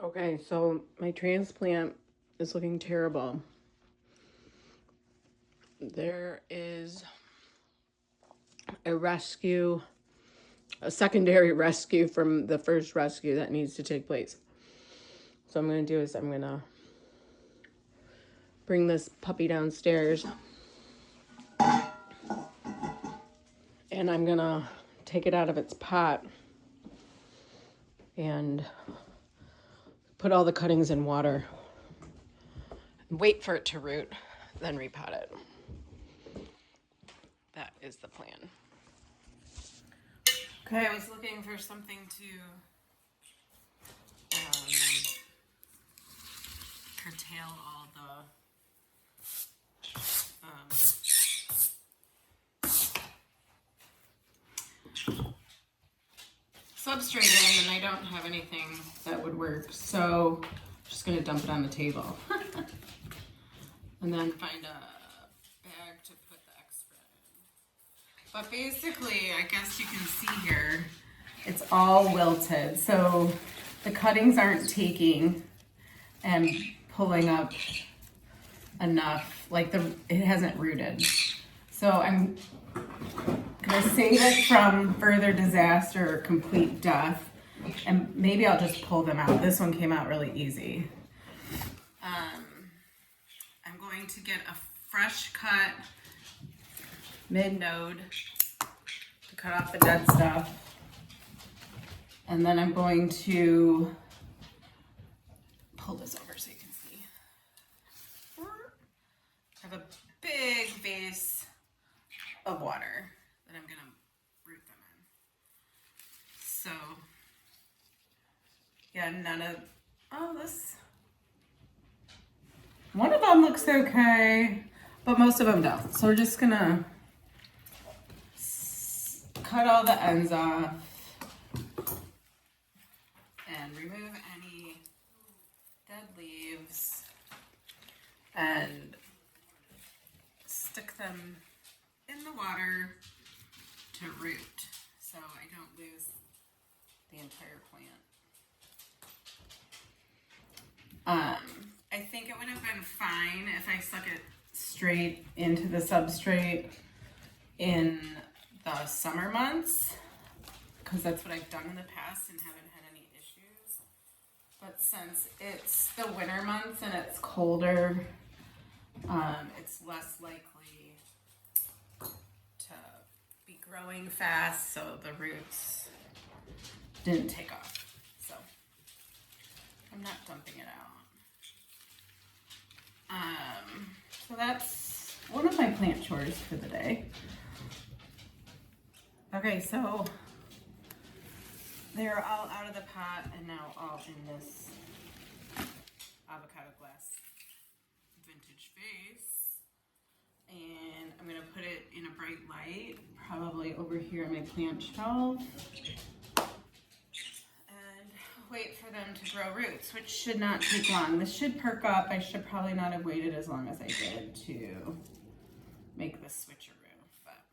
Okay, so my transplant is looking terrible. There is a secondary rescue from the first rescue that needs to take place. So I'm going to do is I'm going to bring this puppy downstairs and I'm going to take it out of its pot and put all the cuttings in water and wait for it to root, then repot it. That is the plan. Okay, I was looking for something to curtail all the substrate in, and I don't have anything that would work, so I'm just going to dump it on the table. And then find a bag to put the extra in. But basically, I guess you can see here, it's all wilted. So the cuttings aren't taking and pulling up enough, like it hasn't rooted. So I'm gonna save it from further disaster or complete death. And maybe I'll just pull them out. This one came out really easy. I'm going to get a fresh cut mid-node to cut off the dead stuff. And then I'm going to pull this over so you can see. I have a big vase of water that I'm gonna root them in. So, yeah, one of them looks okay, but most of them don't. So we're just gonna cut all the ends off and remove any dead leaves and stick them in the water to root so I don't lose the entire plant. I think it would have been fine if I stuck it straight into the substrate in the summer months, because that's what I've done in the past and haven't had any issues. But since it's the winter months and it's colder, it's less likely to be growing fast, so the roots didn't take off. So I'm not dumping it out. So that's one of my plant chores for the day. Okay, so they're all out of the pot and now all in this avocado glass vintage vase. And I'm gonna put it in a bright light, probably over here on my plant shelf. Wait for them to grow roots, which should not take long. This should perk up. I should probably not have waited as long as I did to make the switcheroo, but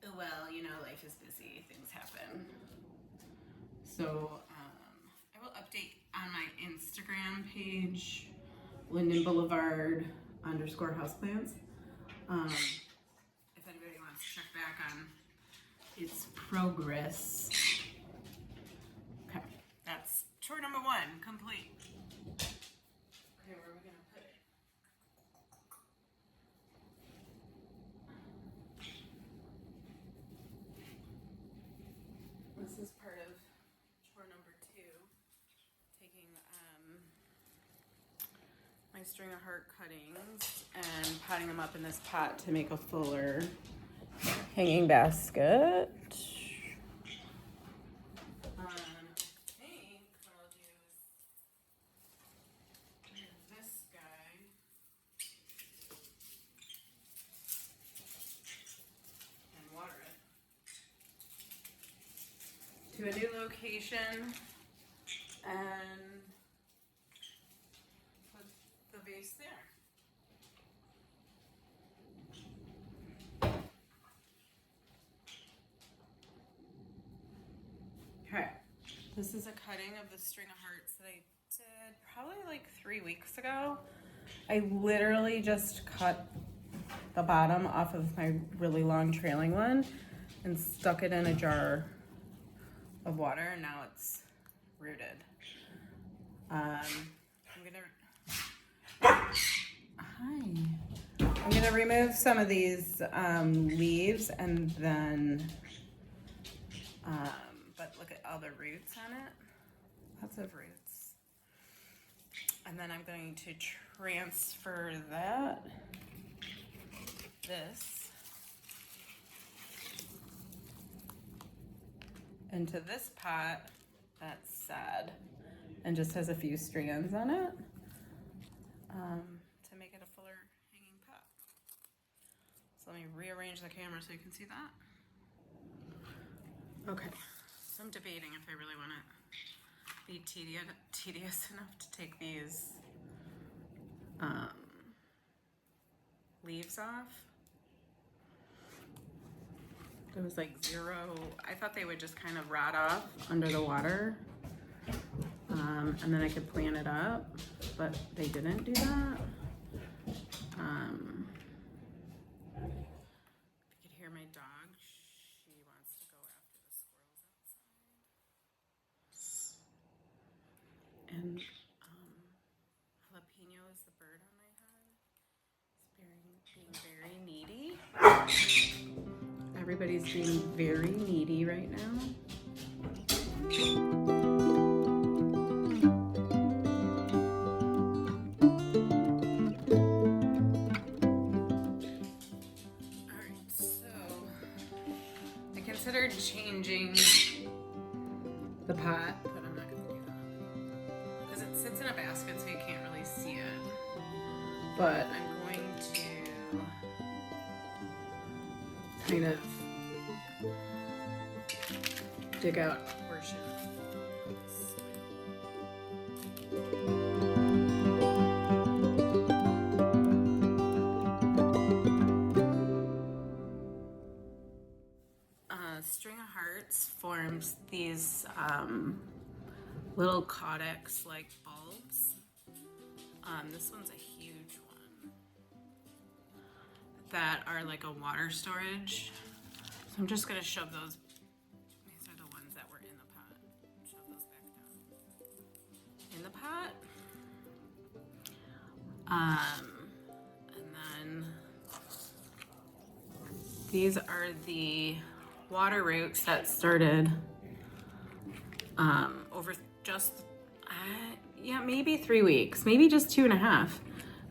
oh well, you know, life is busy, things happen. So I will update on my Instagram page, lyndonblvd _houseplants. If anybody wants to check back on its progress. That's chore number 1, complete. Okay, where are we gonna put it? This is part of chore number 2, taking my string of heart cuttings and potting them up in this pot to make a fuller hanging basket. To a new location and put the vase there. Okay, this is a cutting of the string of hearts that I did probably like 3 weeks ago. I literally just cut the bottom off of my really long trailing one and stuck it in a jar of water, and now it's rooted. I'm gonna remove some of these leaves, and then but look at all the roots on it. Lots of roots. And then I'm going to transfer this into this pot that's sad and just has a few strands on it, to make it a fuller hanging pot. So let me rearrange the camera so you can see that. Okay, so I'm debating if I really want to be tedious enough to take these leaves off. There was like zero, I thought they would just kind of rot off under the water, and then I could plant it up, but they didn't do that. If you could hear my dog, she wants to go after the squirrels outside. And jalapeno is the bird on my head. It's being very needy. Everybody's being very needy right now. Alright, so I considered changing the pot, but I'm not going to do that because it sits in a basket, so you can't really see it. But I'm going to kind of dig out a portion of the soil. String of hearts forms these little caudex-like bulbs. This one's a huge one that are like a water storage. So I'm just gonna shove those. These are the ones that were in the pot. Shove those back down in the pot. And then these are the water roots that started over just yeah, maybe 3 weeks, maybe just 2.5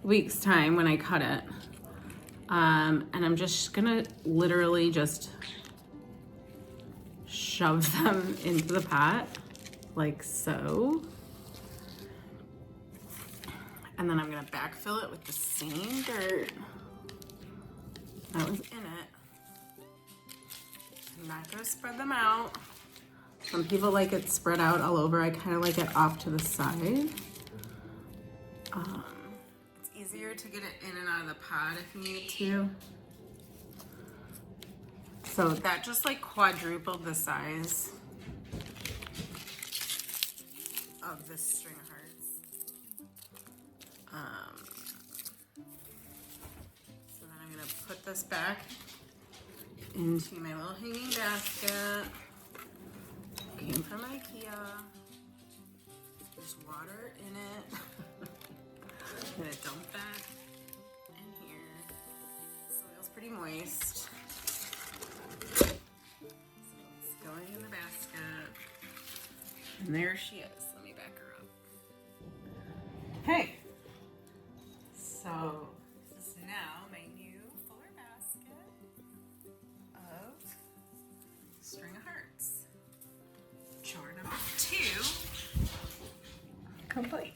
weeks time when I cut it. And I'm just gonna literally just shove them into the pot like so. And then I'm gonna backfill it with the same dirt that was in it. I'm not gonna spread them out. Some people like it spread out all over. I kind of like it off to the side. It's easier to get it in and out of the pot if you need to. So that just like quadrupled the size of this string of hearts. So then I'm gonna put this back into my little hanging basket. Came from IKEA. There's water in it. I'm gonna dump that in here. Soil's pretty moist. So it's going in the basket. And there she is. Let me back her up. Hey. So this is now my new fuller basket of string of hearts. Chore number 2 complete.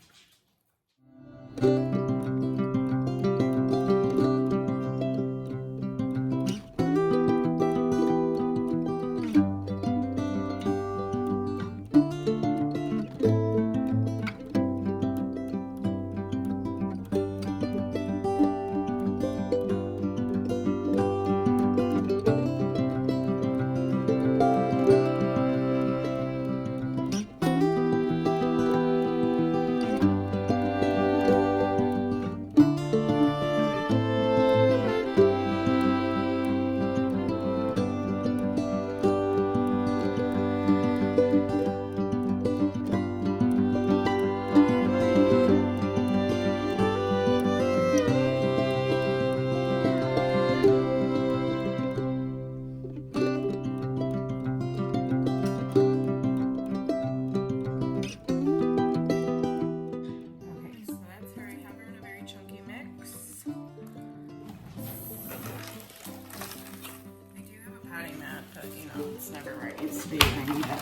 everywhere it needs to be. And I need it.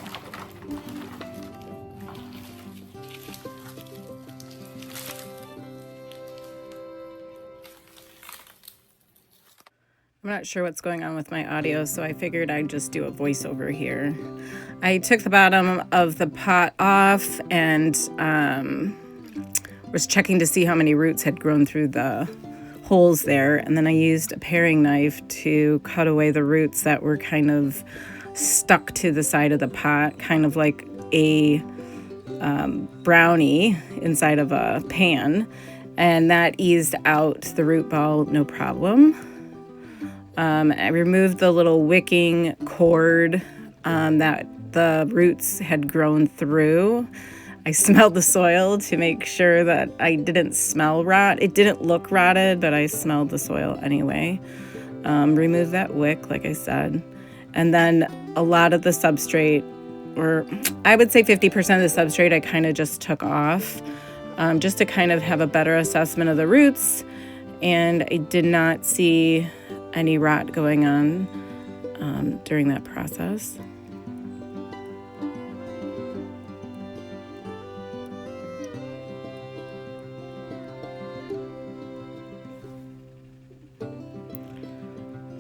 I'm not sure what's going on with my audio, so I figured I'd just do a voiceover here. I took the bottom of the pot off and was checking to see how many roots had grown through the holes there. And then I used a paring knife to cut away the roots that were kind of stuck to the side of the pot, kind of like a brownie inside of a pan. And that eased out the root ball, no problem. I removed the little wicking cord that the roots had grown through. I smelled the soil to make sure that I didn't smell rot. It didn't look rotted, but I smelled the soil anyway. Remove that wick, like I said. And then a lot of the substrate, or I would say 50% of the substrate, I kind of just took off just to kind of have a better assessment of the roots. And I did not see any rot going on during that process.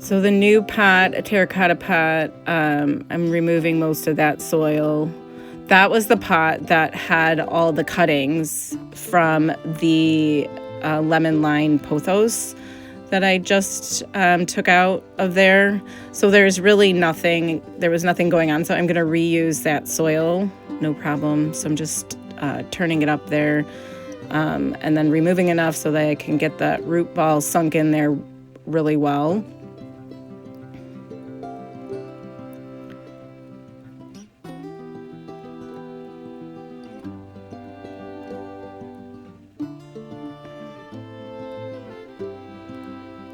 So the new pot, a terracotta pot, I'm removing most of that soil. That was the pot that had all the cuttings from the lemon lime pothos that I just took out of there. So there's really nothing, there was nothing going on. So I'm gonna reuse that soil, no problem. So I'm just turning it up there and then removing enough so that I can get that root ball sunk in there really well.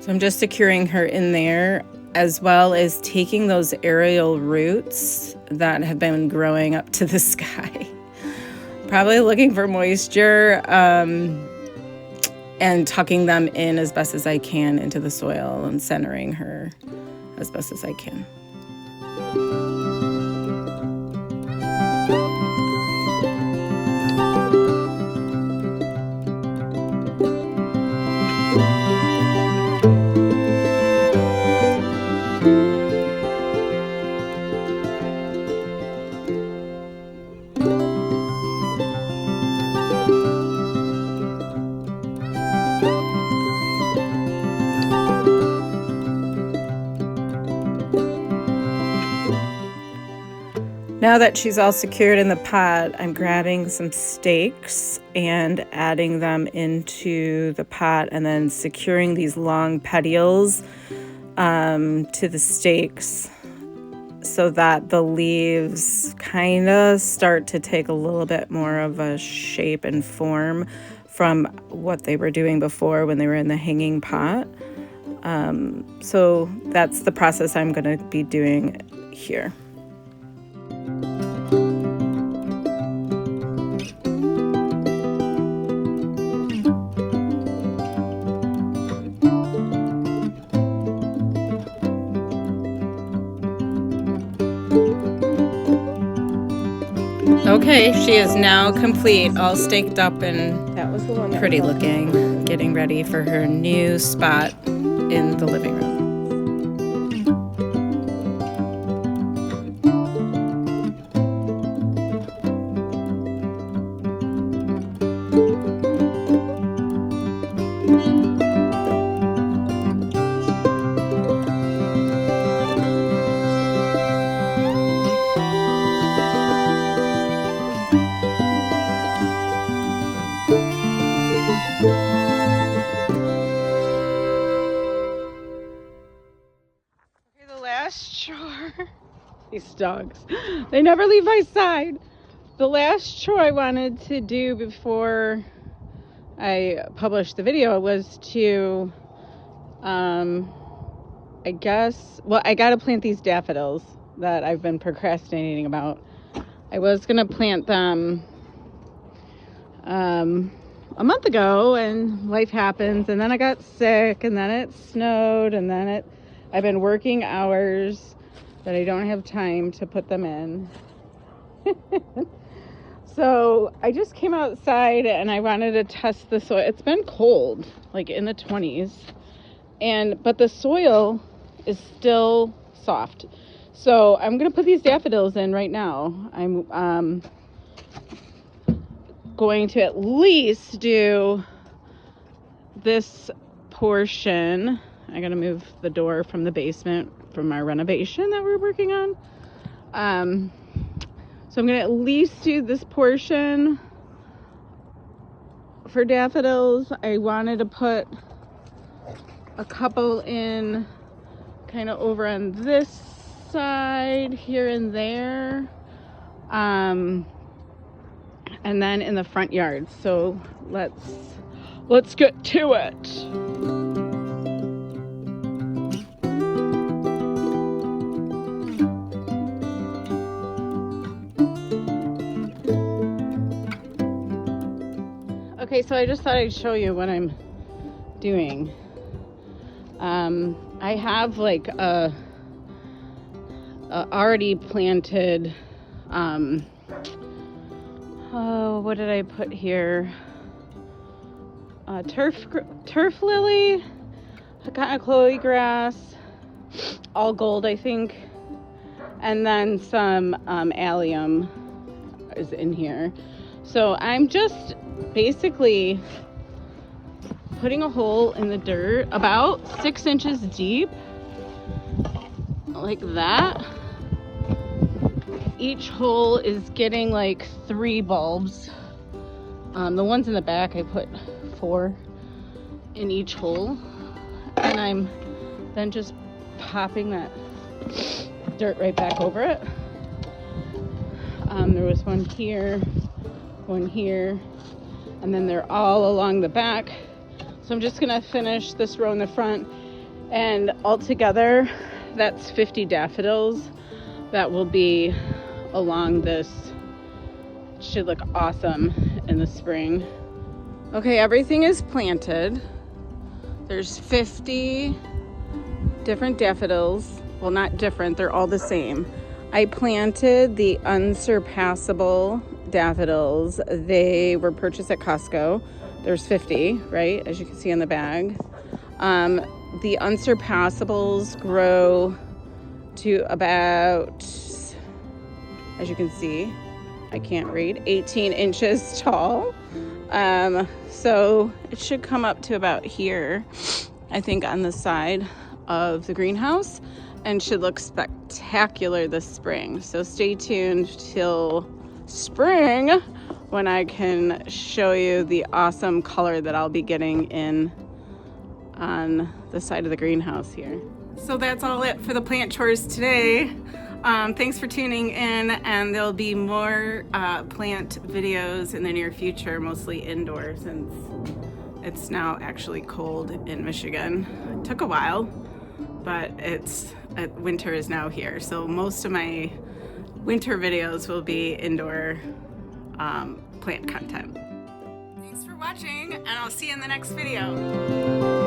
So I'm just securing her in there, as well as taking those aerial roots that have been growing up to the sky. Probably looking for moisture and tucking them in as best as I can into the soil and centering her as best as I can. Now that she's all secured in the pot, I'm grabbing some stakes and adding them into the pot and then securing these long petioles to the stakes so that the leaves kind of start to take a little bit more of a shape and form from what they were doing before when they were in the hanging pot. So that's the process I'm going to be doing here. Okay, she is now complete, all staked up and that was the one pretty looking, getting ready for her new spot in the living room. Chore. These dogs, they never leave my side. The last chore I wanted to do before I published the video was to I gotta plant these daffodils that I've been procrastinating about. I was gonna plant them a month ago, and life happens, and then I got sick, and then it snowed, and then I've been working hours that I don't have time to put them in. So I just came outside and I wanted to test the soil. It's been cold, like in the 20s, but the soil is still soft. So I'm gonna put these daffodils in right now. I'm going to at least do this portion. I gotta move the door from the basement from our renovation that we're working on. So I'm gonna at least do this portion for daffodils. I wanted to put a couple in kind of over on this side here and there, and then in the front yard. So let's get to it. Okay, so I just thought I'd show you what I'm doing. I have like a already planted, what did I put here? Turf lily, kind of Chloe grass, all gold, I think, and then some allium is in here. So I'm just basically putting a hole in the dirt about 6 inches deep, like that. Each hole is getting like 3 bulbs. The ones in the back, I put 4 in each hole, and I'm then just popping that dirt right back over it. There was one here, and then they're all along the back. So I'm just gonna finish this row in the front, and altogether that's 50 daffodils that will be along this. Should look awesome in the spring. Okay, everything is planted. There's 50 different daffodils. Well, not different, they're all the same. I planted the unsurpassable daffodils. They were purchased at Costco. There's 50, right? As you can see on the bag. The unsurpassables grow to about, as you can see, I can't read, 18 inches tall. So it should come up to about here, I think, on the side of the greenhouse, and should look spectacular this spring. So stay tuned till spring when I can show you the awesome color that I'll be getting in on the side of the greenhouse here. So that's all it for the plant chores today. Thanks for tuning in, and there'll be more plant videos in the near future, mostly indoors, since it's now actually cold in Michigan. It took a while, but winter is now here. So most of my winter videos will be indoor plant content. Thanks for watching, and I'll see you in the next video.